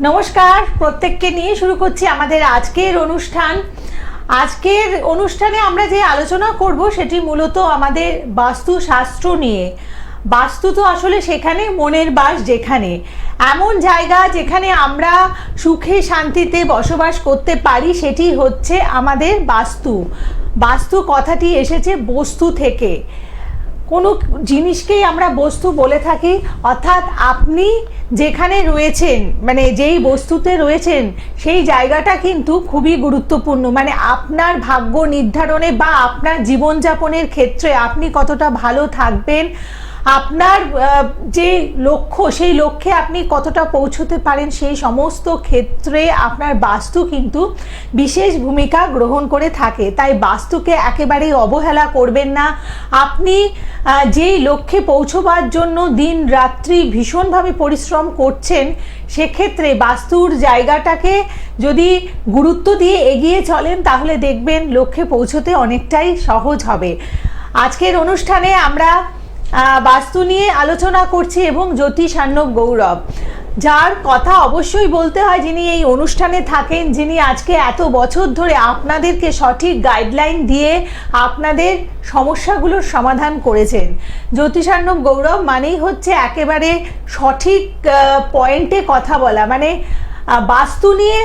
নমস্কার, প্রত্যেককে নিয়ে শুরু করছি আমাদের আজকের অনুষ্ঠান। আজকের অনুষ্ঠানে আমরা যে আলোচনা করব সেটি মূলত আমাদের বাস্তুশাস্ত্র নিয়ে। বাস্তু তো আসলে সেখানে মনের বাস, যেখানে এমন জায়গা যেখানে আমরা সুখে শান্তিতে বসবাস করতে পারি, সেটি হচ্ছে আমাদের বাস্তু। বাস্তু কথাটি এসেছে বস্তু থেকে। কোনো জিনিসকেই আমরা বস্তু বলে থাকি, অর্থাৎ আপনি যেখানে রয়েছেন, মানে যেই বস্তুতে রয়েছেন সেই জায়গাটা কিন্তু খুবই গুরুত্বপূর্ণ। মানে আপনার ভাগ্য নির্ধারণে বা আপনার জীবনযাপনের ক্ষেত্রে আপনি কতটা ভালো থাকবেন, আপনার যে লক্ষ্য সেই লক্ষ্যে আপনি কতটা পৌঁছতে পারেন, সেই সমস্ত ক্ষেত্রে আপনার বাস্তু কিন্তু বিশেষ ভূমিকা গ্রহণ করে থাকে। তাই বাস্তুকে একেবারেই অবহেলা করবেন না। আপনি যেই লক্ষ্যে পৌঁছবার জন্য দিন রাত্রি ভীষণভাবে পরিশ্রম করছেন, সেক্ষেত্রে বাস্তুর জায়গাটাকে যদি গুরুত্ব দিয়ে এগিয়ে চলেন তাহলে দেখবেন লক্ষ্যে পৌঁছতে অনেকটাই সহজ হবে। আজকের অনুষ্ঠানে আমরা বাস্তু নিয়ে আলোচনা করছি এবং জ্যোতিষার্ণব গৌরব, যার কথা অবশ্যই বলতে হয়, যিনি এই অনুষ্ঠানে থাকেন, যিনি আজকে এত বছর ধরে আপনাদেরকে সঠিক গাইডলাইন দিয়ে আপনাদের সমস্যাগুলোর সমাধান করেছেন। জ্যোতিষার্ণব গৌরব মানেই হচ্ছে একেবারে সঠিক পয়েন্টে কথা বলা। মানে বাস্তু নিয়ে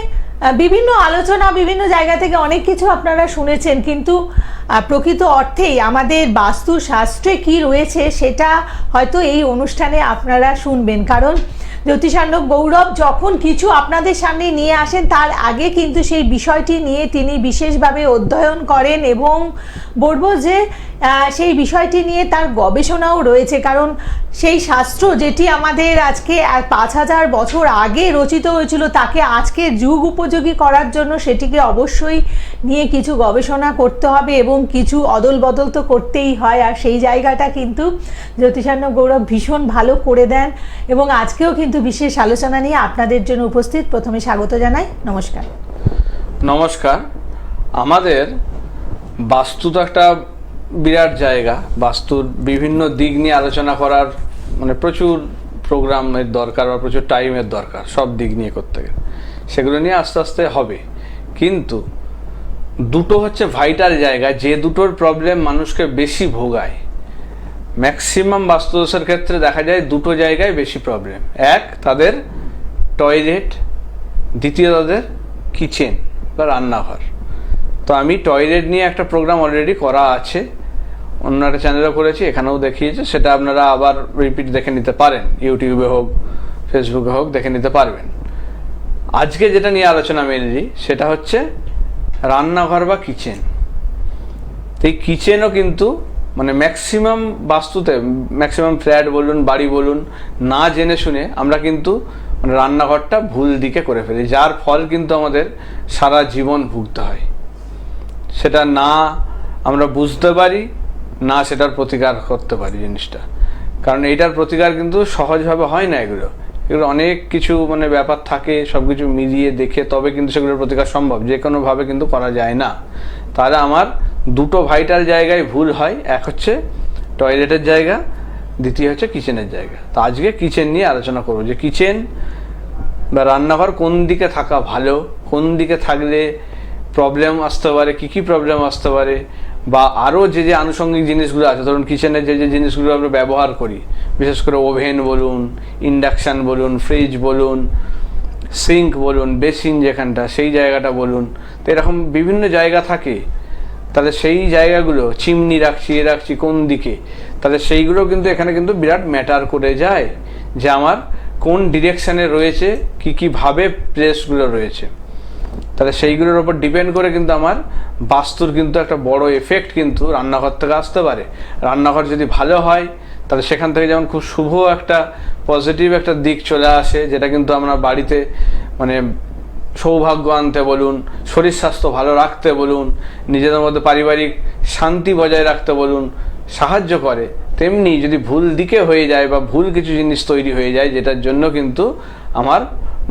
বিভিন্ন আলোচনা, বিভিন্ন জায়গা থেকে অনেক কিছু আপনারা শুনেছেন, কিন্তু প্রকৃত অর্থেই আমাদের বাস্তুশাস্ত্রে কি রয়েছে সেটা হয়তো এই অনুষ্ঠানে আপনারা শুনবেন। কারণ জ্যোতিষার্ণব গৌরব যখন কিছু আপনাদের সামনে নিয়ে আসেন, তার আগে কিন্তু সেই বিষয়টি নিয়ে তিনি বিশেষভাবে অধ্যয়ন করেন এবং বলবো যে সেই বিষয়টি নিয়ে তার গবেষণাও রয়েছে। কারণ সেই শাস্ত্র যেটি আমাদের আজকে 5000 বছর আগে রচিত হয়েছিল, তাকে আজকে যুগ উপযোগী করার জন্য সেটিকে অবশ্যই নিয়ে কিছু গবেষণা করতে হবে এবং কিছু অদল বদল তো করতেই হয়। আর সেই জায়গাটা কিন্তু জ্যোতিষার্ণব গৌরব ভীষণ ভালো করে দেন এবং আজকেও কিন্তু বিশেষ আলোচনা নিয়ে আপনাদের জন্য উপস্থিত। প্রথমে স্বাগত জানাই। নমস্কার। নমস্কার। আমাদের বাস্তু তো একটা বিরাট জায়গা। বাস্তুর বিভিন্ন দিক নিয়ে আলোচনা করার মানে প্রচুর প্রোগ্রামের দরকার বা প্রচুর টাইমের দরকার, সব দিক নিয়ে করতে গেলে সেগুলো নিয়ে আস্তে আস্তে হবে। কিন্তু দুটো হচ্ছে ভাইটাল জায়গা, যে দুটোর প্রবলেম মানুষকে বেশি ভোগায়। ম্যাক্সিমাম বাস্তুদোষের ক্ষেত্রে দেখা যায় দুটো জায়গায় বেশি প্রবলেম। এক, তাদের টয়লেট, দ্বিতীয় তাদের কিচেন বা রান্নাঘর। তো আমি টয়লেট নিয়ে একটা প্রোগ্রাম অলরেডি করা আছে, অন্য একটা চ্যানেলও করেছি, এখানেও দেখিয়েছে, সেটা আপনারা আবার রিপিট দেখে নিতে পারেন, ইউটিউবে হোক ফেসবুকে হোক দেখে নিতে পারবেন। আজকে যেটা নিয়ে আলোচনা মেনলি সেটা হচ্ছে রান্নাঘর বা কিচেন। এই কিচেনও কিন্তু মানে ম্যাক্সিমাম বাস্তুতে, ম্যাক্সিমাম ফ্ল্যাট বলুন বাড়ি বলুন, না জেনে শুনে আমরা কিন্তু মানে রান্নাঘরটা ভুল দিকে করে ফেলি, যার ফল কিন্তু আমাদের সারা জীবন ভুগতে হয়। সেটা না আমরা বুঝতে পারি, না সেটার প্রতিকার করতে পারি জিনিসটা। কারণ এইটার প্রতিকার কিন্তু সহজভাবে হয় না। এগুলো অনেক কিছু মানে ব্যাপার থাকে, সব কিছু মিলিয়ে দেখে তবে কিন্তু সেগুলোর প্রতিকার সম্ভব, যে কোনোভাবে কিন্তু করা যায় না। তাহলে আমার দুটো ভাইটাল জায়গায় ভুল হয়, এক হচ্ছে টয়লেটের জায়গা, দ্বিতীয় হচ্ছে কিচেনের জায়গা। তো আজকে কিচেন নিয়ে আলোচনা করবো, যে কিচেন বা রান্নাঘর কোন দিকে থাকা ভালো, কোন দিকে থাকলে প্রবলেম আসতে পারে, কী কী প্রবলেম আসতে পারে, বা আরও যে যে আনুষঙ্গিক জিনিসগুলো আছে। ধরুন কিচেনের যে যে জিনিসগুলো আমরা ব্যবহার করি, বিশেষ করে ওভেন বলুন, ইন্ডাকশান বলুন, ফ্রিজ বলুন, সিঙ্ক বলুন, বেসিন যেখানটা সেই জায়গাটা বলুন, তো এরকম বিভিন্ন জায়গা থাকে। তাহলে সেই জায়গাগুলো, চিমনি রাখছি এ রাখছি কোন দিকে, তাহলে সেইগুলো কিন্তু এখানে কিন্তু বিরাট ম্যাটার করে যায়, যে আমার কোন ডিরেকশানে রয়েছে, কী কীভাবে প্লেসগুলো রয়েছে। তাহলে সেইগুলোর ওপর ডিপেন্ড করে কিন্তু আমার বাস্তুর কিন্তু একটা বড় এফেক্ট কিন্তু রান্নাঘর থেকে আসতে পারে। রান্নাঘর যদি ভালো হয় তাহলে সেখান থেকে যেমন খুব শুভ একটা পজিটিভ একটা দিক চলে আসে, যেটা কিন্তু আমরা বাড়িতে মানে সৌভাগ্য আনতে বলুন, শরীর স্বাস্থ্য ভালো রাখতে বলুন, নিজেদের মধ্যে পারিবারিক শান্তি বজায় রাখতে বলুন, সাহায্য করে। তেমনি যদি ভুল দিকে হয়ে যায় বা ভুল কিছু জিনিস তৈরি হয়ে যায়, যেটার জন্য কিন্তু আমার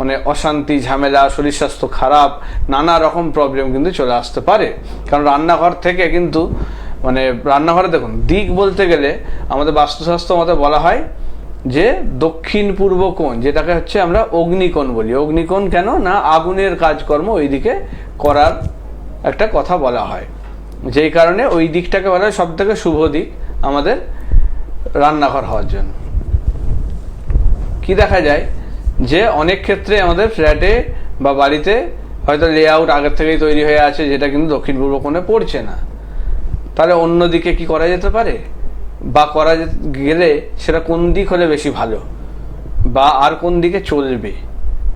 মানে অশান্তি, ঝামেলা, শরীর স্বাস্থ্য খারাপ, নানা রকম প্রবলেম কিন্তু চলে আসতে পারে। কারণ রান্নাঘর থেকে কিন্তু মানে রান্নাঘরে দেখুন দিক বলতে গেলে আমাদের বাস্তুশাস্ত্র মতে বলা হয় যে দক্ষিণ পূর্ব কোণ, যেটাকে হচ্ছে আমরা অগ্নিকোণ বলি। অগ্নিকোণ কেন না, আগুনের কাজকর্ম ওইদিকে করার একটা কথা বলা হয়, যেই কারণে ওই দিকটাকে বলা হয় সব থেকে শুভ দিক আমাদের রান্নাঘর হওয়ার জন্য। কি দেখা যায় যে অনেক ক্ষেত্রে আমাদের ফ্ল্যাটে বা বাড়িতে হয়তো লেআউট আগের থেকেই তৈরি হয়ে আছে, যেটা কিন্তু দক্ষিণ পূর্ব কোণে পড়ছে না। তাহলে অন্য দিকে কি করা যেতে পারে, বা করা গেলে সেটা কোন দিক হলে বেশি ভালো, বা আর কোন দিকে চলবে?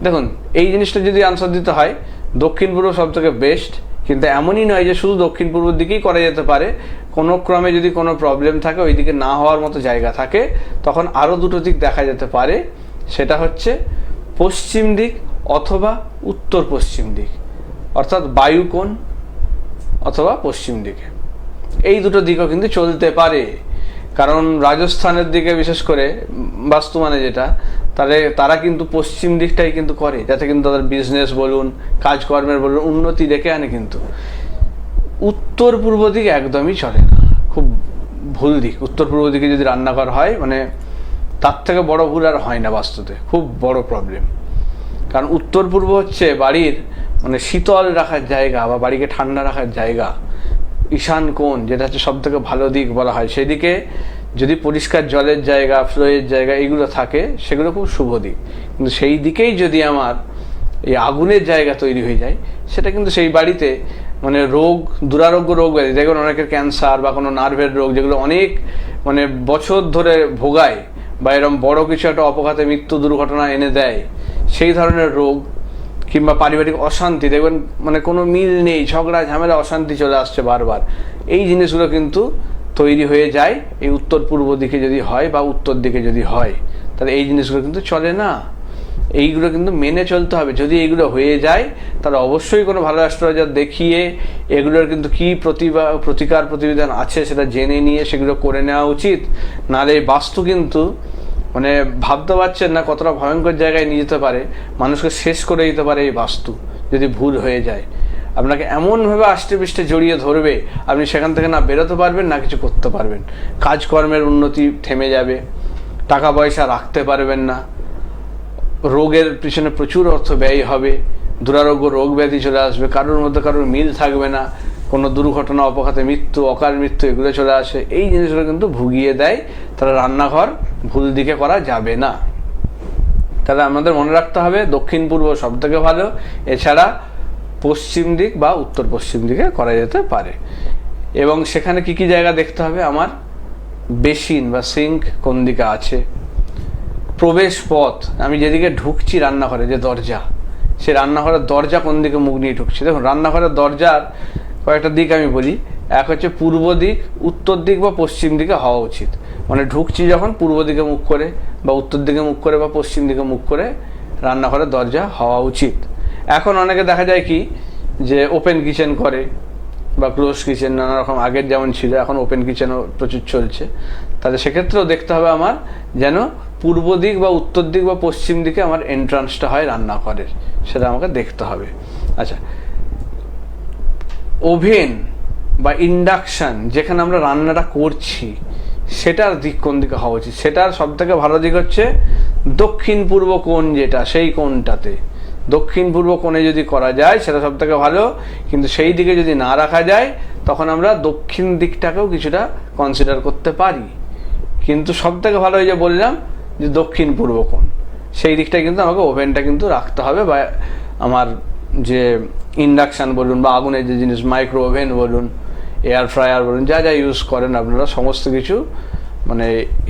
দেখুন, এই জিনিসটা যদি আনসার দিতে হয়, দক্ষিণ পূর্ব সব থেকে বেস্ট, কিন্তু এমনই নয় যে শুধু দক্ষিণ পূর্ব দিকেই করা যেতে পারে। কোনো ক্রমে যদি কোনো প্রবলেম থাকে, ওই দিকে না হওয়ার মতো জায়গা থাকে, তখন আরও দুটো দিক দেখা যেতে পারে। সেটা হচ্ছে পশ্চিম দিক অথবা উত্তর পশ্চিম দিক, অর্থাৎ বায়ুকোণ অথবা পশ্চিম দিকে। এই দুটো দিকও কিন্তু চলতে পারে, কারণ রাজস্থানের দিকে বিশেষ করে বাস্তু মানে যেটা, তাহলে তারা কিন্তু পশ্চিম দিকটাই কিন্তু করে, যাতে কিন্তু তাদের বিজনেস বলুন, কাজকর্মের বলুন, উন্নতি ডেকে আনে। কিন্তু উত্তর পূর্ব দিক একদমই চলে না, খুব ভুল দিক। উত্তর পূর্ব দিকে যদি রান্নাঘর হয়, মানে তার থেকে বড় ভুল আর হয় না বাস্তুতে, খুব বড় প্রবলেম। কারণ উত্তর পূর্ব হচ্ছে বাড়ির মানে শীতল রাখার জায়গা বা বাড়িকে ঠান্ডা রাখার জায়গা। ঈশান কোণ, যেটা হচ্ছে সব থেকে ভালো দিক বলা হয়, সেদিকে যদি পরিষ্কার জলের জায়গা, ফ্লোয়ের জায়গা এগুলো থাকে, সেগুলো খুব শুভ দিক। কিন্তু সেই দিকেই যদি আমার এই আগুনের জায়গা তৈরি হয়ে যায়, সেটা কিন্তু সেই বাড়িতে মানে রোগ, দুরারোগ্য রোগ ব্যাধি, দেখবেন অনেকের ক্যান্সার বা কোনো নার্ভের রোগ, যেগুলো অনেক মানে বছর ধরে ভোগায় বা এরকম বড় কিছু একটা অপঘাতে মৃত্যু দুর্ঘটনা এনে দেয়, সেই ধরনের রোগ, কিংবা পারিবারিক অশান্তি, দেখবেন মানে কোনো মিল নেই, ঝগড়া ঝামেলা, অশান্তি চলে আসছে বারবার, এই জিনিসগুলো কিন্তু তৈরি হয়ে যায় এই উত্তর পূর্ব দিকে যদি হয় বা উত্তর দিকে যদি হয়। তাহলে এই জিনিসগুলো কিন্তু চলে না, এইগুলো কিন্তু মেনে চলতে হবে। যদি এইগুলো হয়ে যায়, তাহলে অবশ্যই কোনো ভালো অ্যাস্ট্রোলজার দেখিয়ে এগুলোর কিন্তু কী প্রতিকার প্রতিবিধান আছে সেটা জেনে নিয়ে সেগুলো করে নেওয়া উচিত। নাহলে এই বাস্তু কিন্তু মানে ভাবতে পারছেন না কতটা ভয়ঙ্কর জায়গায় নিয়ে যেতে পারে, মানুষকে শেষ করে দিতে পারে এই বাস্তু যদি ভুল হয়ে যায়। আপনাকে এমনভাবে আষ্টে পৃষ্ঠে জড়িয়ে ধরবে, আপনি সেখান থেকে না বেরোতে পারবেন, না কিছু করতে পারবেন। কাজকর্মের উন্নতি থেমে যাবে, টাকা পয়সা রাখতে পারবেন না, রোগের পিছনে প্রচুর অর্থ ব্যয় হবে, দুরারোগ্য রোগ ব্যাধি চলে আসবে, কারোর মধ্যে কারোর মিল থাকবে না, কোনো দুর্ঘটনা, অপঘাতে মৃত্যু, অকাল মৃত্যু এগুলো চলে আসে। এই জিনিসগুলো কিন্তু ভুগিয়ে দেয়। তাহলে রান্নাঘর ভুল দিকে করা যাবে না। তাহলে আমাদের মনে রাখতে হবে দক্ষিণ পূর্ব সব থেকে ভালো, এছাড়া পশ্চিম দিক বা উত্তর পশ্চিম দিকে করা যেতে পারে। এবং সেখানে কি কি জায়গা দেখতে হবে, আমার বেসিন বা সিঙ্ক কোন দিকে আছে, প্রবেশ পথ, আমি যেদিকে ঢুকছি রান্নাঘরে যে দরজা, সে রান্নাঘরের দরজা কোন দিকে মুখ নিয়ে ঢুকছি। দেখুন, রান্নাঘরের দরজার কয়েকটা দিক আমি বলি। এক হচ্ছে পূর্ব দিক, উত্তর দিক বা পশ্চিম দিকে হওয়া উচিত। মানে ঢুকছি যখন পূর্ব দিকে মুখ করে বা উত্তর দিকে মুখ করে বা পশ্চিম দিকে মুখ করে রান্নাঘরের দরজা হওয়া উচিত। এখন অনেকে দেখা যায় কি যে ওপেন কিচেন করে বা ক্লোজ কিচেন, নানা রকম, আগের যেমন ছিল এখন ওপেন কিচেনও প্রচুর চলছে। তাহলে সেক্ষেত্রেও দেখতে হবে আমার যেন পূর্ব দিক বা উত্তর দিক বা পশ্চিম দিকে আমার এন্ট্রান্সটা হয় রান্নাঘরের, সেটা আমাকে দেখতে হবে। আচ্ছা, ওভেন বা ইন্ডাকশান যেখানে আমরা রান্নাটা করছি, সেটার দিক কোন দিকে হওয়া উচিত? সেটার সব থেকে ভালো দিক হচ্ছে দক্ষিণ পূর্ব কোণ, যেটা সেই কোণটাতে দক্ষিণ পূর্ব কোণে যদি করা যায় সেটা সব থেকে ভালো। কিন্তু সেই দিকে যদি না রাখা যায়, তখন আমরা দক্ষিণ দিকটাকেও কিছুটা কনসিডার করতে পারি। কিন্তু সব থেকে ভালো এই যে বললাম যে দক্ষিণ পূর্ব কোণ, সেই দিকটা কিন্তু আমাকে ওভেনটা কিন্তু রাখতে হবে, বা আমার যে ইন্ডাকশান বলুন বা আগুনের যে জিনিস, মাইক্রো ওভেন বলুন, এয়ার ফ্রায়ার বলুন, যা যা ইউজ করেন আপনারা, সমস্ত কিছু মানে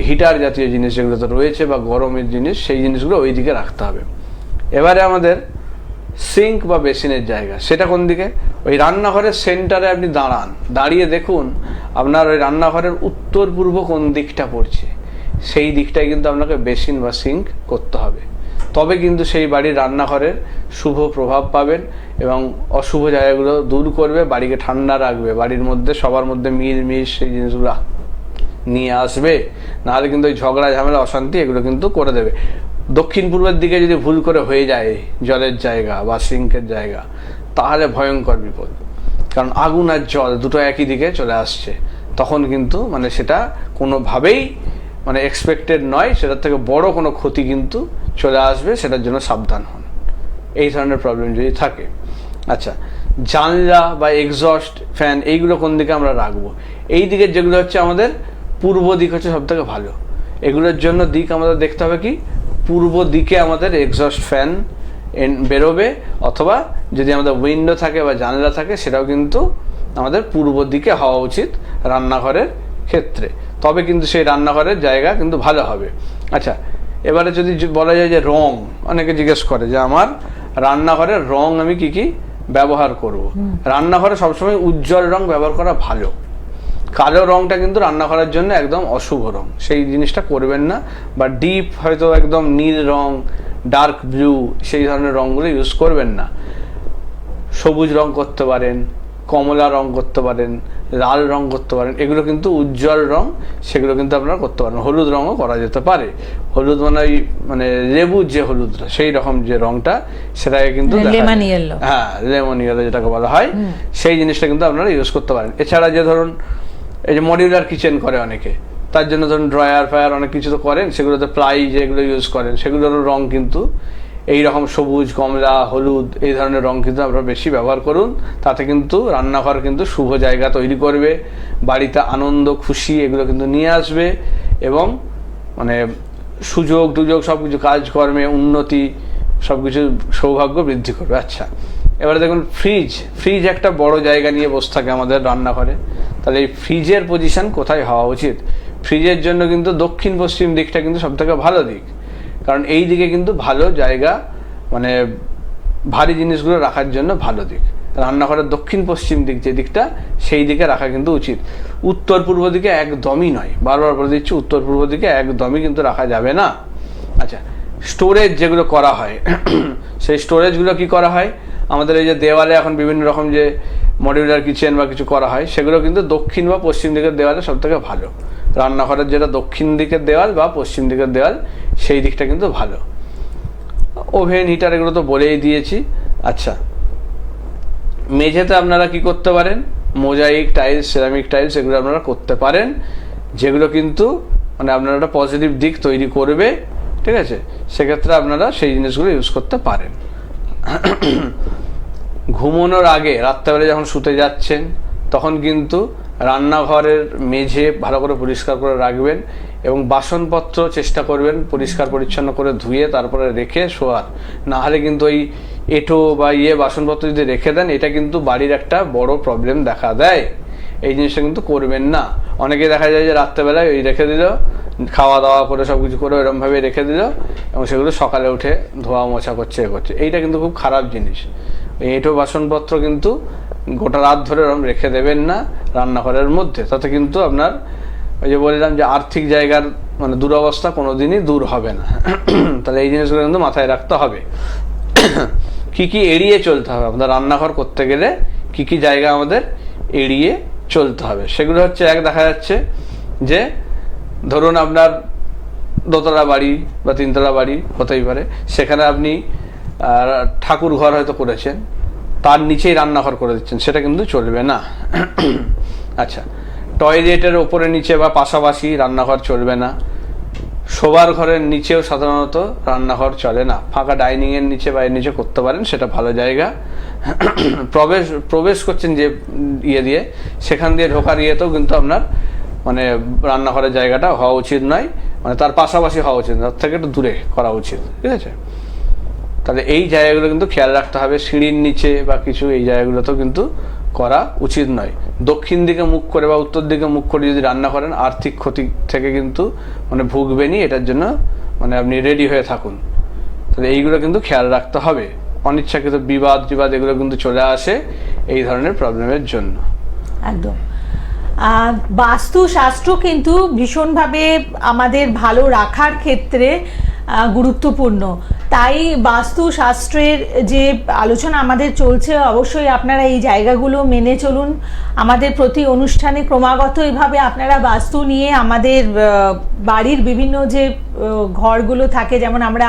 হিটার জাতীয় জিনিস যেগুলো তো রয়েছে বা গরমের জিনিস, সেই জিনিসগুলো ওই দিকে রাখতে হবে। এবারে আমাদের সিঙ্ক বা বেসিনের জায়গা, সেটা কোন দিকে? ওই রান্নাঘরের সেন্টারে আপনি দাঁড়ান, দাঁড়িয়ে দেখুন আপনার ওই রান্নাঘরের উত্তর পূর্ব কোন দিকটা পড়ছে, সেই দিকটাই কিন্তু আপনাকে বেসিন বা সিঙ্ক করতে হবে। তবে কিন্তু সেই বাড়ির রান্নাঘরের শুভ প্রভাব পাবেন এবং অশুভ জায়গাগুলো দূর করবে, বাড়িকে ঠান্ডা রাখবে, বাড়ির মধ্যে সবার মধ্যে মিল সেই জিনিসগুলো নিয়ে আসবে। নাহলে কিন্তু ওই ঝগড়া ঝামেলা, অশান্তি এগুলো কিন্তু করে দেবে। দক্ষিণ পূর্বের দিকে যদি ভুল করে হয়ে যায় জলের জায়গা বা সিঙ্কের জায়গা, তাহলে ভয়ঙ্কর বিপদ। কারণ আগুন আর জল দুটো একই দিকে চলে আসছে, তখন কিন্তু মানে সেটা কোনোভাবেই মানে এক্সপেক্টেড নয়, সেটার থেকে বড় কোনো ক্ষতি কিন্তু চলে আসবে, সেটার জন্য সাবধান হন এই ধরনের প্রবলেম যদি থাকে। আচ্ছা, জানলা বা এক্সস্ট ফ্যান এইগুলো কোন দিকে আমরা রাখবো? এই দিকের যেগুলো হচ্ছে আমাদের পূর্ব দিক হচ্ছে সব থেকে ভালো। এগুলোর জন্য দিক আমাদের দেখতে হবে কি, পূর্ব দিকে আমাদের এক্সস্ট ফ্যান বেরোবে, অথবা যদি আমাদের উইন্ডো থাকে বা জানলা থাকে সেটাও কিন্তু আমাদের পূর্ব দিকে হওয়া উচিত রান্নাঘরের ক্ষেত্রে, তবে কিন্তু সেই রান্নাঘরের জায়গা কিন্তু ভালো হবে। আচ্ছা, এবারে যদি বলা যায় যে রং, অনেকে জিজ্ঞেস করে যে আমার রান্নাঘরের রং আমি কি কি ব্যবহার করব। রান্নাঘরে সবসময় উজ্জ্বল রং ব্যবহার করা ভালো। কালো রংটা কিন্তু রান্নাঘরের জন্য একদম অশুভ রং, সেই জিনিসটা করবেন না। বা ডিপ হয়তো একদম নীল রং, ডার্ক ব্লু, সেই ধরনের রঙগুলো ইউজ করবেন না। সবুজ রং করতে পারেন, কমলা রং করতে পারেন, লাল রং করতে পারেন, এগুলো কিন্তু উজ্জ্বল রং, সেগুলো কিন্তু আপনারা করতে পারেন। হলুদ রঙও করা যেতে পারে। হলুদ মানে লেবুর যে হলুদটা, সেই রকম যে রংটা, সেটাকে কিন্তু লেমন ইয়েলো, হ্যাঁ লেমন ইয়েলো যেটাকে বলা হয়, সেই জিনিসটা কিন্তু আপনারা ইউজ করতে পারেন। এছাড়া যে ধরুন এই যে মডিউলার কিচেন করে অনেকে, তার জন্য ধরুন ড্রয়ার ফায়ার অনেক কিছু তো করেন, সেগুলোতে প্লাই যেগুলো ইউজ করেন সেগুলোরও রং কিন্তু এই রকম সবুজ, কমলা, হলুদ এই ধরনের রং কিন্তু আপনারা বেশি ব্যবহার করুন। তাতে কিন্তু রান্নাঘর কিন্তু শুভ জায়গা তৈরি করবে, বাড়িতে আনন্দ খুশি এগুলো কিন্তু নিয়ে আসবে, এবং মানে সুযোগ টুযোগ সব কিছু, কাজকর্মে উন্নতি, সব কিছু সৌভাগ্য বৃদ্ধি করবে। আচ্ছা, এবারে দেখুন ফ্রিজ একটা বড় জায়গা নিয়ে বসে থাকে আমাদের রান্নাঘরে। তাহলে এই ফ্রিজের পজিশন কোথায় হওয়া উচিত? ফ্রিজের জন্য কিন্তু দক্ষিণ পশ্চিম দিকটা কিন্তু সব থেকে ভালো দিক, কারণ এই দিকে কিন্তু ভালো জায়গা, মানে ভারী জিনিসগুলো রাখার জন্য ভালো দিক। রান্নাঘরের দক্ষিণ পশ্চিম দিক যে দিকটা, সেই দিকে রাখা কিন্তু উচিত। উত্তর পূর্ব দিকে একদমই নয়, বারবার বলে দিচ্ছি, উত্তর পূর্ব দিকে একদমই কিন্তু রাখা যাবে না। আচ্ছা, স্টোরেজ যেগুলো করা হয় সেই স্টোরেজগুলো কি করা হয়? আমাদের এই যে দেওয়ালে এখন বিভিন্ন রকম যে মডিউলার কিচেন বা কিছু করা হয়, সেগুলো কিন্তু দক্ষিণ বা পশ্চিম দিকের দেওয়ালে সব থেকে ভালো। রান্নাঘরের যেটা দক্ষিণ দিকের দেওয়াল বা পশ্চিম দিকের দেওয়াল, সেই দিকটা কিন্তু ভালো। ওভেন, হিটার এগুলো তো বলেই দিয়েছি। আচ্ছা, মেঝেতে আপনারা কি করতে পারেন? মোজাইক টাইলস, সেরামিক টাইলস এগুলো আপনারা করতে পারেন, যেগুলো কিন্তু মানে আপনারা একটা পজিটিভ দিক তৈরি করবে, ঠিক আছে? সেক্ষেত্রে আপনারা সেই জিনিসগুলো ইউজ করতে পারেন। ঘুমানোর আগে, রাত্রেবেলা যখন শুতে যাচ্ছেন, তখন কিন্তু রান্নাঘরের মেঝে ভালো করে পরিষ্কার করে রাখবেন, এবং বাসনপত্র চেষ্টা করবেন পরিষ্কার পরিচ্ছন্ন করে ধুয়ে তারপরে রেখে শোয়ার। না হলে কিন্তু ওই এঁটো বা বাসনপত্র যদি রেখে দেন, এটা কিন্তু বাড়ির একটা বড় প্রবলেম দেখা দেয়। এই জিনিসটা কিন্তু করবেন না। অনেকে দেখা যায় যে রাত্রেবেলায় ওই রেখে দিল, খাওয়া দাওয়া করে সব কিছু করে এরকমভাবে রেখে দিল, এবং সেগুলো সকালে উঠে ধোয়া মোছা করছে, করছে। এইটা কিন্তু খুব খারাপ জিনিস। এই এঁটো বাসনপত্র কিন্তু গোটা রাত ধরে এরকম রেখে দেবেন না রান্নাঘরের মধ্যে, তাতে কিন্তু আপনার ওই যে বললাম যে আর্থিক জায়গার মানে দুরবস্থা কোনোদিনই দূর হবে না। তাহলে এই জিনিসগুলো কিন্তু মাথায় রাখতে হবে। কি কি এড়িয়ে চলতে হবে আমাদের রান্নাঘর করতে গেলে, কি কি জায়গা আমাদের এড়িয়ে চলতে হবে, সেগুলো হচ্ছে, এক দেখা যাচ্ছে যে ধরুন আপনার দোতলা বাড়ি বা তিনতলা বাড়ি হতেই পারে, সেখানে আপনি ঠাকুর ঘর হয়তো করেছেন, তার নিচেই রান্নাঘর করে দিচ্ছেন, সেটা কিন্তু চলবে না। আচ্ছা, টয়লেটের ওপরে নিচে বা পাশাপাশি রান্নাঘর চলবে না। শোবার ঘরের নিচেও সাধারণত রান্নাঘর চলে না। ফাঁকা ডাইনিং এর নিচে বা এর নিচে করতে পারেন, সেটা ভালো জায়গা। প্রবেশ করছেন যে ইয়ে দিয়ে, সেখান দিয়ে ঢোকার ইয়েতেও কিন্তু আপনার মানে রান্নাঘরের জায়গাটা হওয়া উচিত নয়, মানে তার পাশাপাশি হওয়া উচিত, তার থেকে একটু দূরে করা উচিত, ঠিক আছে? তাহলে এই জায়গাগুলো কিন্তু খেয়াল রাখতে হবে। সিঁড়ির নিচে বা কিছু এই জায়গাগুলোতেও কিন্তু করা উচিত নয়। দক্ষিণ দিকে মুখ করে বা উত্তর দিকে মুখ করে যদি রান্না করেন, আর্থিক ক্ষতি থেকে কিন্তু মানে ভুগবেনই, এটার জন্য মানে আপনি রেডি হয়ে থাকুন। তাহলে এইগুলো কিন্তু খেয়াল রাখতে হবে। অনিচ্ছাকৃত বিবাদ এগুলো কিন্তু চলে আসে এই ধরনের প্রবলেমের জন্য। একদম। বাস্তুশাস্ত্র কিন্তু ভীষণভাবে আমাদের ভালো রাখার ক্ষেত্রে গুরুত্বপূর্ণ। তাই বাস্তুশাস্ত্রের যে আলোচনা আমাদের চলছে, অবশ্যই আপনারা এই জায়গাগুলো মেনে চলুন। আমাদের প্রতি অনুষ্ঠানে ক্রমাগত এভাবে আপনারা বাস্তু নিয়ে আমাদের বাড়ির বিভিন্ন যে ঘরগুলো থাকে, যেমন আমরা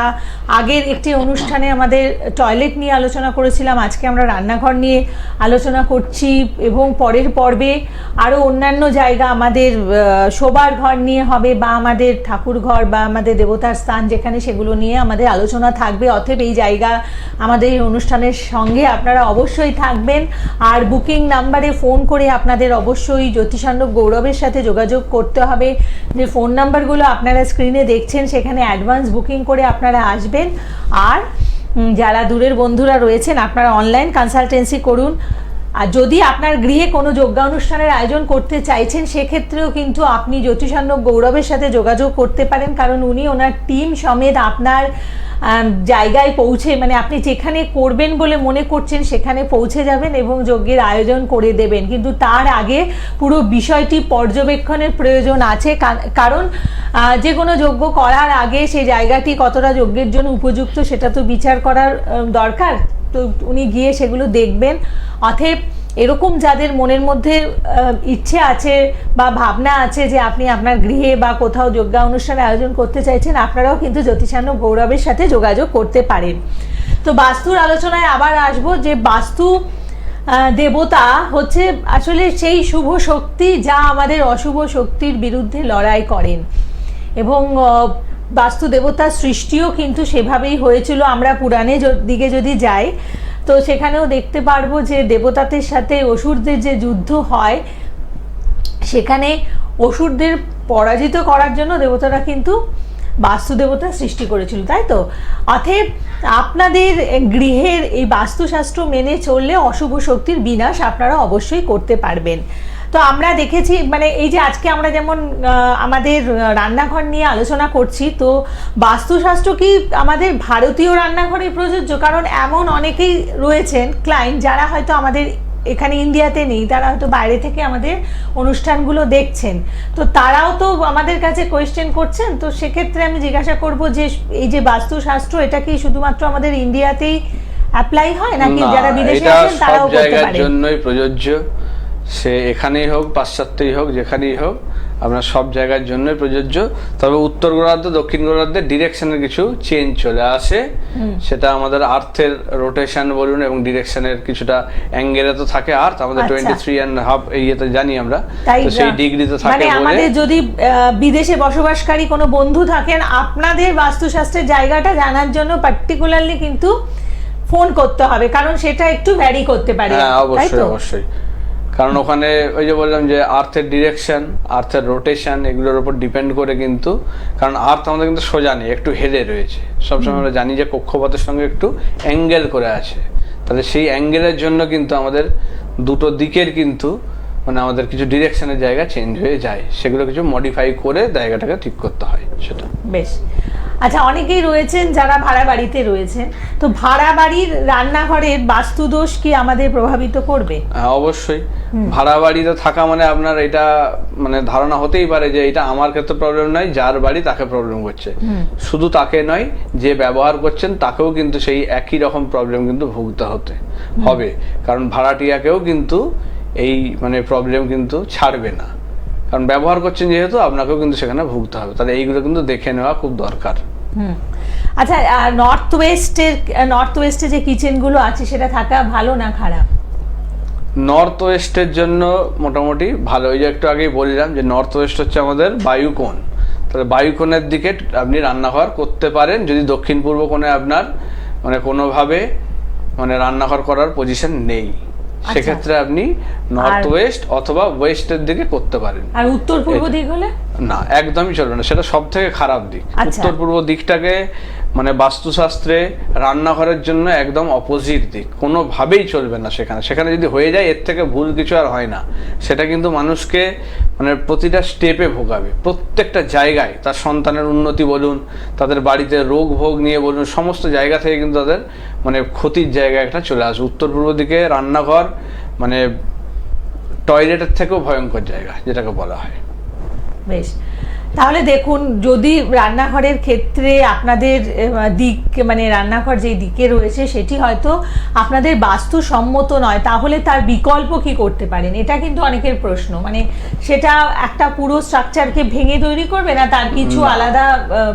আগের একটি অনুষ্ঠানে আমাদের টয়লেট নিয়ে আলোচনা করেছিলাম, আজকে আমরা রান্নাঘর নিয়ে আলোচনা করছি, এবং পরের পর্বে আরও অন্যান্য জায়গা আমাদের শোবার ঘর নিয়ে হবে, বা আমাদের ঠাকুর ঘর বা আমাদের দেবতার স্থান যেখানে, সেগুলো নিয়ে আমাদের আলোচনা থাকবে। অতএব এই জায়গা আমাদের এই অনুষ্ঠানের সঙ্গে আপনারা অবশ্যই থাকবেন। আর বুকিং নাম্বারে ফোন করে আপনাদের অবশ্যই জ্যোতিষান্নব গৌরবের সাথে যোগাযোগ করতে হবে। যে ফোন নাম্বারগুলো আপনারা স্ক্রিনে দেখছেন সেখানে অ্যাডভান্স বুকিং করে আপনারা আসবেন। আর যারা দূরের বন্ধুরা রয়েছেন আপনারা অনলাইন কনসালটেন্সি করুন। আর যদি আপনার গৃহে কোনো যজ্ঞানুষ্ঠানের আয়োজন করতে চাইছেন সেক্ষেত্রেও কিন্তু আপনি জ্যোতিষান্নব গৌরবের সাথে যোগাযোগ করতে পারেন, কারণ উনি ওনার টিম সমেত আপনার জায়গায় পৌঁছে, মানে আপনি যেখানে করবেন বলে মনে করছেন সেখানে পৌঁছে যাবেন এবং যজ্ঞের আয়োজন করে দেবেন। কিন্তু তার আগে পুরো বিষয়টি পর্যবেক্ষণের প্রয়োজন আছে, কারণ যে কোনো যজ্ঞ করার আগে সেই জায়গাটি কতটা যজ্ঞের জন্য উপযুক্ত সেটা তো বিচার করার দরকার। তো উনি গিয়ে সেগুলো দেখবেন। অতএব এরকম যাদের মনের মধ্যে ইচ্ছে আছে বা ভাবনা আছে যে আপনি আপনার গৃহে বা কোথাও যজ্ঞ অনুষ্ঠান আয়োজন করতে চাইছেন, আপনারাও কিন্তু জ্যোতিষান্নব গৌরবের সাথে যোগাযোগ করতে পারেন। তো বাস্তুর আলোচনায় আবার আসবো, যে বাস্তু দেবতা হচ্ছে আসলে সেই শুভ শক্তি যা আমাদের অশুভ শক্তির বিরুদ্ধে লড়াই করেন, এবং বাস্তু দেবতার সৃষ্টিও কিন্তু সেভাবেই হয়েছিল। আমরা পুরাণে দিকে যদি যাই তো সেখানেও দেখতে পারবো যে দেবতাদের সাথে অসুরদের যে যুদ্ধ হয় সেখানে অসুরদের পরাজিত করার জন্য দেবতারা কিন্তু বাস্তু দেবতা সৃষ্টি করেছিল, তাই তো? অতএব আপনাদের গৃহের এই বাস্তুশাস্ত্র মেনে চললে অশুভ শক্তির বিনাশ আপনারা অবশ্যই করতে পারবেন। তো আমরা দেখেছি, মানে এই যে আজকে আমরা যেমন আমাদের রান্নাঘর নিয়ে আলোচনা করছি, তো বাস্তুশাস্ত্র কি আমাদের ভারতীয় রান্নাঘরে প্রযোজ্য? কারণ এমন অনেকেই রয়েছেন ক্লায়েন্ট যারা হয়তো আমাদের এখানে ইন্ডিয়াতে নেই, তারা হয়তো বাইরে থেকে আমাদের অনুষ্ঠানগুলো দেখছেন, তো তারাও তো আমাদের কাছে কোয়েশ্চেন করছেন। তো সেক্ষেত্রে আমি জিজ্ঞাসা করব যে এই যে বাস্তুশাস্ত্র এটা কি শুধুমাত্র আমাদের ইন্ডিয়াতেই অ্যাপ্লাই হয় নাকি যারা বিদেশে আছেন তারাও করতে পারে? এটা জন্যই প্রযোজ্য, সে এখানেই হোক পাশ্চাত্যেই হোক যেখানেই হোক, আপনার সব জায়গার জন্যই প্রযোজ্য। তবে উত্তর গোলার্ধ দক্ষিণ গোলার্ধে ডিরেকশনের কিছু চেঞ্জ চলে আসে, সেটা আমাদের আর্থের রোটেশন বলুন এবং ডিরেকশনের কিছুটা অ্যাঙ্গেলে তো থাকে আর্থ আমাদের 23.5 ইয়েতে জানি আমরা, তো সেই ডিগ্রিতে থাকে। মানে আমাদের যদি বিদেশে বসবাসকারী কোনো বন্ধু থাকেন, আপনাদের বাস্তুশাস্ত্রের জায়গাটা জানার জন্য পার্টিকুলারলি কিন্তু ফোন করতে হবে, কারণ সেটা একটু ভ্যারি করতে পারে। হ্যাঁ, অবশ্যই অবশ্যই, কারণ ওখানে ওই যে বললাম যে আর্থের ডিরেকশন, আর্থের রোটেশন, এগুলোর উপর ডিপেন্ড করে কিন্তু, কারণ আর্থ আমাদের কিন্তু সোজা নেই, একটু হেলে রয়েছে। সবসময় আমরা জানি যে কক্ষপথের সঙ্গে একটু অ্যাঙ্গেল করে আছে, তাহলে সেই অ্যাঙ্গেলের জন্য কিন্তু আমাদের দুটো দিকের কিন্তু মানে আমাদের কিছু ডিরেকশনের জায়গা চেঞ্জ হয়ে যায়, সেগুলো কিছু মডিফাই করে জায়গাটাকে ঠিক করতে হয় সেটা। বেশ, আচ্ছা, অনেকেই রয়েছেন যারা ভাড়া বাড়িতে রয়েছেন, তো ভাড়া বাড়ির রান্নাঘরের বাস্তুদোষ কি আমাদের প্রভাবিত করবে? হ্যাঁ, অবশ্যই। ভাড়া বাড়িতে থাকা মানে আপনার এটা মানে ধারণা হতেই পারে যে এটা আমার ক্ষেত্রে প্রবলেম নয়, যার বাড়ি তাকে প্রবলেম করছে। শুধু তাকে নয়, যে ব্যবহার করছেন তাকেও কিন্তু সেই একই রকম প্রবলেম কিন্তু ভুগতে হবে, কারণ ভাড়াটিয়াকেও কিন্তু এই মানে প্রবলেম কিন্তু ছাড়বে না, কারণ ব্যবহার করছেন যেহেতু আপনাকেও কিন্তু সেখানে ভুগতে হবে। তাহলে এইগুলো কিন্তু দেখে নেওয়া খুব দরকার। আচ্ছা, নর্থ ওয়েস্টে যে কিচেনগুলো আছে সেটা থাকা ভালো না খারাপ? নর্থ ওয়েস্টের জন্য মোটামুটি ভালো। ওই যে একটু আগেই বললাম যে নর্থ ওয়েস্ট হচ্ছে আমাদের বায়ুকোণ, তাহলে বায়ুকোণের দিকে আপনি রান্নাঘর করতে পারেন যদি দক্ষিণ পূর্ব কোণে আপনার মানে কোনোভাবে মানে রান্নাঘর করার পজিশন নেই, সেক্ষেত্রে আপনি নর্থ ওয়েস্ট অথবা ওয়েস্টের দিকে করতে পারেন। আর উত্তর পূর্ব দিক হলে না, একদমই চলবে না, সেটা সব থেকে খারাপ দিক। উত্তর পূর্ব দিকটাকে মানে বাস্তুশাস্ত্রে রান্নাঘরের জন্য একদম অপোজিট দিক, কোনোভাবেই চলবে না সেখানে যদি হয়ে যায় এর থেকে ভুল কিছু আর হয় না। সেটা কিন্তু মানুষকে মানে প্রতিটা স্টেপে ভোগাবে, প্রত্যেকটা জায়গায় তার সন্তানের উন্নতি বলুন, তাদের বাড়িতে রোগ ভোগ নিয়ে বলুন, সমস্ত জায়গা থেকে কিন্তু তাদের মানে ক্ষতির জায়গা একটা চলে আসে। উত্তর পূর্ব দিকে রান্নাঘর মানে টয়লেটের থেকেও ভয়ঙ্কর জায়গা যেটাকে বলা হয়। বেশ, তাহলে দেখুন, যদি রান্নাঘরের ক্ষেত্রে আপনাদের দিক মানে রান্নাঘর যে দিকে রয়েছে সেটি হয়তো আপনাদের বাস্তুসম্মত নয়, তাহলে তার বিকল্প কি করতে পারেন? এটা কিন্তু অনেকের প্রশ্ন, মানে সেটা একটা পুরো স্ট্রাকচারকে ভেঙে তৈরি করবে না, তার কিছু আলাদা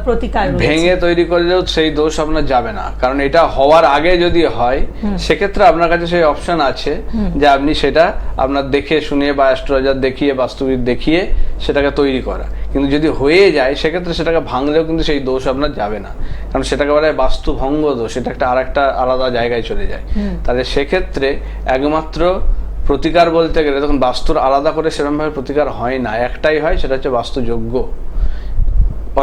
প্রতিকার রয়েছে? ভেঙে তৈরি করলেও সেই দোষ আপনার যাবে না, কারণ এটা হওয়ার আগে যদি হয় সেক্ষেত্রে আপনার কাছে সেই অপশন আছে যে আপনি সেটা আপনার দেখে শুনে বা অ্যাস্ট্রোলজার দেখিয়ে বাস্তুবিদ দেখিয়ে সেটাকে তৈরি করা। কিন্তু যদি হয়ে যায় সেক্ষেত্রে সেটাকে ভাঙলেও কিন্তু সেই দোষ আপনার যাবে না, কারণ সেটাকে বলা হয় বাস্তু ভঙ্গ দোষ, সেটা একটা আরেকটা আলাদা জায়গায় চলে যায়। তাহলে সেক্ষেত্রে একমাত্র প্রতিকার বলতে গেলে তখন বাস্তুর আলাদা করে সেরকম ভাবে প্রতিকার হয় না, একটাই হয়, সেটা হচ্ছে বাস্তুযোগ্য।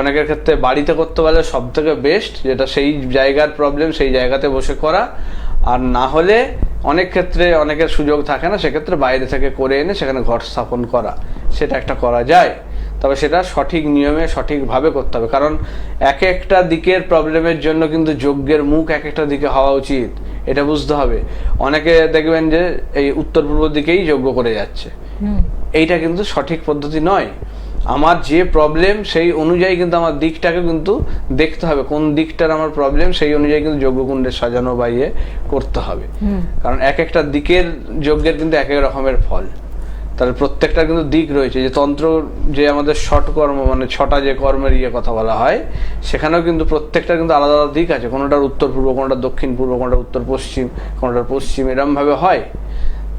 অনেকের ক্ষেত্রে বাড়িতে করতে পারলে সব থেকে বেস্ট, যেটা সেই জায়গার প্রবলেম সেই জায়গাতে বসে করা, আর না হলে অনেক ক্ষেত্রে অনেকের সুযোগ থাকে না, সেক্ষেত্রে বাইরে থেকে করে এনে সেখানে ঘর স্থাপন করা, সেটা একটা করা যায়। তবে সেটা সঠিক নিয়মে সঠিকভাবে করতে হবে, কারণ এক একটা দিকের প্রবলেমের জন্য কিন্তু যজ্ঞের মুখ এক একটা দিকে হওয়া উচিত, এটা বুঝতে হবে। অনেকে দেখবেন যে এই উত্তর পূর্ব দিকেই যজ্ঞ করে যাচ্ছে, এইটা কিন্তু সঠিক পদ্ধতি নয়। আমার যে প্রবলেম সেই অনুযায়ী কিন্তু আমার দিকটাকে কিন্তু দেখতে হবে, কোন দিকটার আমার প্রবলেম সেই অনুযায়ী কিন্তু যজ্ঞকুণ্ডে সাজানো বা ইয়ে করতে হবে। কারণ এক একটা দিকের যজ্ঞের কিন্তু এক এক রকমের ফল, তাহলে প্রত্যেকটা কিন্তু দিক রয়েছে। যে তন্ত্র যে আমাদের ষট কর্ম মানে ছটা যে কর্মের ইয়ে কথা বলা হয়, সেখানেও কিন্তু প্রত্যেকটা কিন্তু আলাদা আলাদা দিক আছে, কোনোটার উত্তর পূর্ব, কোনোটার দক্ষিণ পূর্ব, কোনোটার উত্তর পশ্চিম, কোনোটার পশ্চিম, এরকম ভাবে হয়,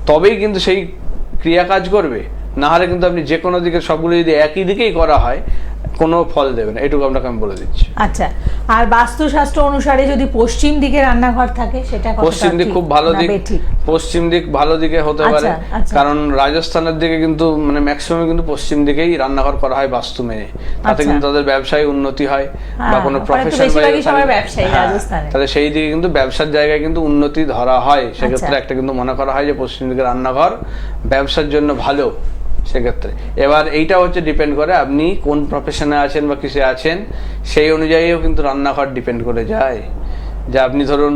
তবেই কিন্তু সেই ক্রিয়া কাজ করবে। না হলে কিন্তু আপনি যে কোনো দিকে সবগুলো যদি একই দিকেই করা হয় কোনো ফল দেবে না, এটুকু আপনাকে আমি বলে দিচ্ছি। আচ্ছা, আর বাস্তুশাস্ত্র অনুসারে যদি পশ্চিম দিকে রান্নাঘর থাকে সেটা পশ্চিম দিক খুব ভালো দিক, পশ্চিম দিক ভালো দিকে হতে পারে, কারণ রাজস্থানের দিকে কিন্তু মানে ম্যাক্সিমাম কিন্তু পশ্চিম দিকেই রান্নাঘর করা হয় বাস্তু মেনে, তাতে কিন্তু তাদের ব্যবসায় উন্নতি হয় বা কোনো প্রফেশন, তাহলে সেই দিকে কিন্তু ব্যবসার জায়গায় কিন্তু উন্নতি ধরা হয়। সেক্ষেত্রে একটা কিন্তু মনে করা হয় যে পশ্চিম দিকে রান্নাঘর ব্যবসার জন্য ভালো। সেক্ষেত্রে এবার এইটা হচ্ছে ডিপেন্ড করে আপনি কোন প্রফেশনে আছেন বা কিসে আছেন, সেই অনুযায়ীও কিন্তু রান্নাঘর ডিপেন্ড করে যায়। যে আপনি ধরুন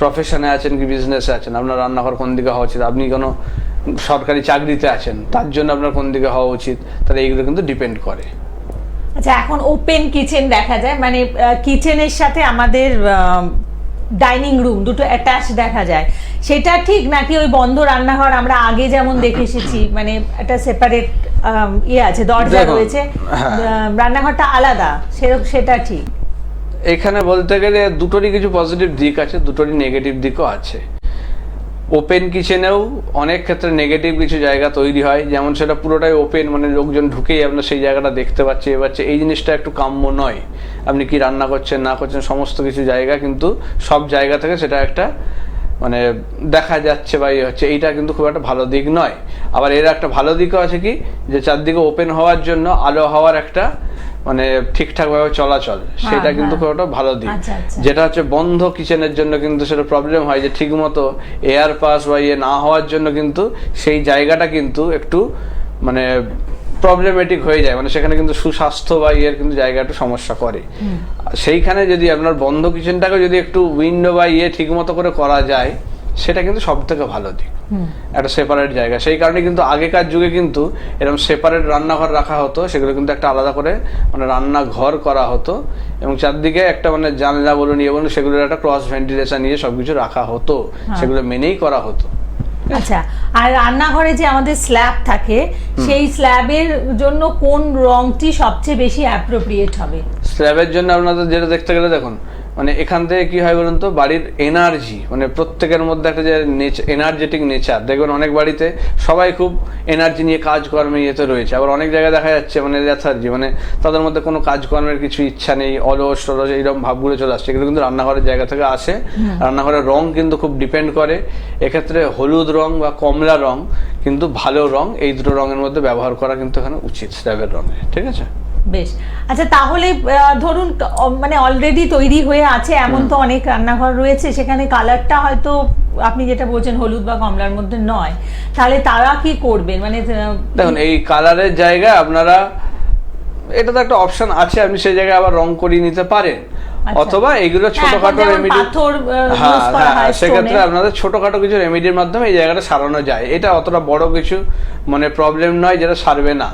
প্রফেশনে আছেন কি বিজনেসে আছেন, আপনার রান্নাঘর কোন দিকে হওয়া উচিত, আপনি কোনো সরকারি চাকরিতে আছেন তার জন্য আপনার কোন দিকে হওয়া উচিত, তাহলে এইগুলো কিন্তু ডিপেন্ড করে। আচ্ছা, এখন ওপেন কিচেন দেখা যায়, মানে কিচেনের সাথে আমাদের ডাইনিং রুম দুটো অ্যাটাচ দেখা যায়, সেটা ঠিক নাকি ওই বন্ধ রান্নাঘর আমরা আগে যেমন দেখে এসেছি, মানে একটা সেপারেট ইয়ে আছে, দরজা রয়েছে, রান্নাঘরটা আলাদা, সেটা ঠিক? এখানে বলতে গেলে দুটোরই কিছু পজিটিভ দিক আছে, দুটোরই নেগেটিভ দিকও আছে। ওপেন কিচেনেও অনেক ক্ষেত্রে নেগেটিভ কিছু জায়গা তৈরি হয়, যেমন সেটা পুরোটাই ওপেন, মানে লোকজন ঢুকেই আপনার সেই জায়গাটা দেখতে পাচ্ছে, এই জিনিসটা একটু কাম্য নয়। আপনি কি রান্না করছেন না করছেন সমস্ত কিছু জায়গা কিন্তু সব জায়গা থেকে সেটা একটা মানে দেখা যাচ্ছে বা ইয়ে হচ্ছে, এইটা কিন্তু খুব একটা ভালো দিক নয়। আবার এর একটা ভালো দিকও আছে কি, যে চারদিকে ওপেন হওয়ার জন্য আলো হওয়ার একটা মানে ঠিকঠাক ভাবে চলাচল, সেটা কিন্তু খুব একটা ভালো দিক। যেটা হচ্ছে বন্ধ কিচেনের জন্য কিন্তু সেটা প্রবলেম হয়, যে ঠিক মতো এয়ার পাস বা ইয়ে না হওয়ার জন্য কিন্তু সেই জায়গাটা কিন্তু একটু মানে প্রবলেমেটিক হয়ে যায়, মানে সেখানে কিন্তু সুস্বাস্থ্য বা ইয়ের কিন্তু জায়গা একটু সমস্যা করে। সেইখানে যদি আপনার বন্ধ কিচেনটাকে যদি একটু উইন্ডো বা ইয়ে ঠিক মতো করে করা যায়, সেটা কিন্তু সব থেকে ভালো দিক, একটা সেপারেট জায়গা। সেই কারণে কিন্তু আগেকার যুগে কিন্তু এরকম সেপারেট রান্নাঘর রাখা হতো, সেগুলো কিন্তু একটা আলাদা করে মানে রান্নাঘর করা হতো, এবং চারদিকে একটা মানে জানলা বলুন ইয়ে বলুন সেগুলোর একটা ক্রস ভেন্টিলেশন নিয়ে সবকিছু রাখা হতো, সেগুলো মেনেই করা হতো। আচ্ছা, আর রান্নাঘরে যে আমাদের স্ল্যাব থাকে, সেই স্ল্যাবের জন্য কোন রংটি সবচেয়ে বেশি অ্যাপ্রোপ্রিয়েট হবে? স্ল্যাবের জন্য আপনাদের যেটা দেখতে গেলে দেখুন, মানে এখান থেকে কি হয় বলুন তো, বাড়ির এনার্জি মানে প্রত্যেকের মধ্যে একটা যে এনার্জেটিক নেচার, দেখবেন অনেক বাড়িতে সবাই খুব এনার্জি নিয়ে কাজকর্মে ইয়েতে রয়েছে, আবার অনেক জায়গায় দেখা যাচ্ছে মানে লেথার্জি, মানে তাদের মধ্যে কোনো কাজকর্মের কিছু ইচ্ছা নেই, অলস টলস এইরকম ভাবগুলো চলে আসছে, এগুলো কিন্তু রান্নাঘরের জায়গা থেকে আসে। রান্নাঘরের রং কিন্তু খুব ডিপেন্ড করে, এক্ষেত্রে হলুদ রং বা কমলা রং কিন্তু ভালো রং, এই দুটো রঙের মধ্যে ব্যবহার করা কিন্তু এখানে উচিত স্ল্যাবের রঙে, ঠিক আছে? বেশ। আচ্ছা, তাহলে ধরুন মানে অলরেডি তৈরি হয়ে আছে এমন তো অনেক রান্নাঘর রয়েছে, সেখানে কালারটা হয়তো আপনি যেটা বলছেন হলুদ বা কমলার মধ্যে নয়, তাহলে তারা কি করবেন? মানে দেখুন এই কালারের জায়গায় আপনারা, এটা তো একটা অপশন আছে, আপনি সেই জায়গায় আবার রং করিয়ে নিতে পারেন, অথবা এগুলো ছোটখাটো রেমেডি, সেক্ষেত্রে আপনাদের ছোটখাটো কিছু রেমেডির মাধ্যমে এই জায়গাটা সারানো যায়। এটা অতটা বড় কিছু মানে প্রবলেম নয় যেটা সারবে না,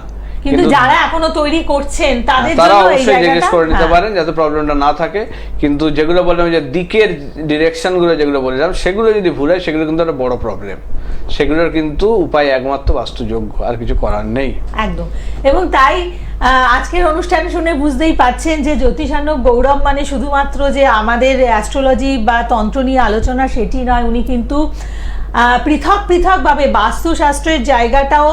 কিন্তু যারা এখনো তৈরি করছেন তাদের তারা জন্য এই অবশ্যই জিজ্ঞেস জায়গাটা করে নিতে পারেন যাতে প্রবলেমটা না থাকে। কিন্তু যেগুলো বললাম যে দিকের ডিরেকশনগুলো যেগুলো বললাম সেগুলো যদি ভুল হয় সেগুলো কিন্তু একটা বড় প্রবলেম, সেগুলোর কিন্তু উপায় একমাত্র বাস্তুযোগ্য, আর কিছু করার নেই। একদম। এবং তাই আজকের অনুষ্ঠান শুনে বুঝতেই পাচ্ছেন যে জ্যোতিষার্ণব গৌরব মানে শুধুমাত্র যে আমাদের অ্যাস্ট্রোলজি বা তন্ত্র নিয়ে আলোচনা সেটি নয়, উনি কিন্তু পৃথকভাবে বাস্তুশাস্ত্রের জায়গাটাও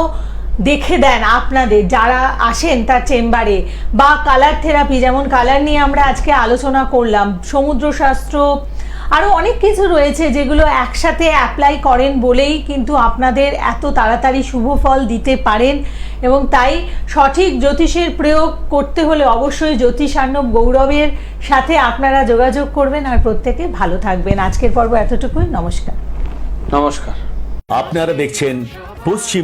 দেখে দেন আপনাদের যারা আসেন তার চেম্বারে, বা কালার থেরাপি, যেমন কালার নিয়ে আমরা আজকে আলোচনা করলাম, সমুদ্রশাস্ত্র, আরও অনেক কিছু রয়েছে যেগুলো একসাথে অ্যাপ্লাই করেন বলেই কিন্তু আপনাদের এত তাড়াতাড়ি শুভ ফল দিতে পারেন। এবং তাই সঠিক জ্যোতিষের প্রয়োগ করতে হলে অবশ্যই জ্যোতিষার্ণব গৌরবের সাথে আপনারা যোগাযোগ করবেন। আর প্রত্যেকে ভালো থাকবেন। আজকের পর্ব এতটুকুই। নমস্কার। নমস্কার। আপনারা দেখছেন পশ্চিম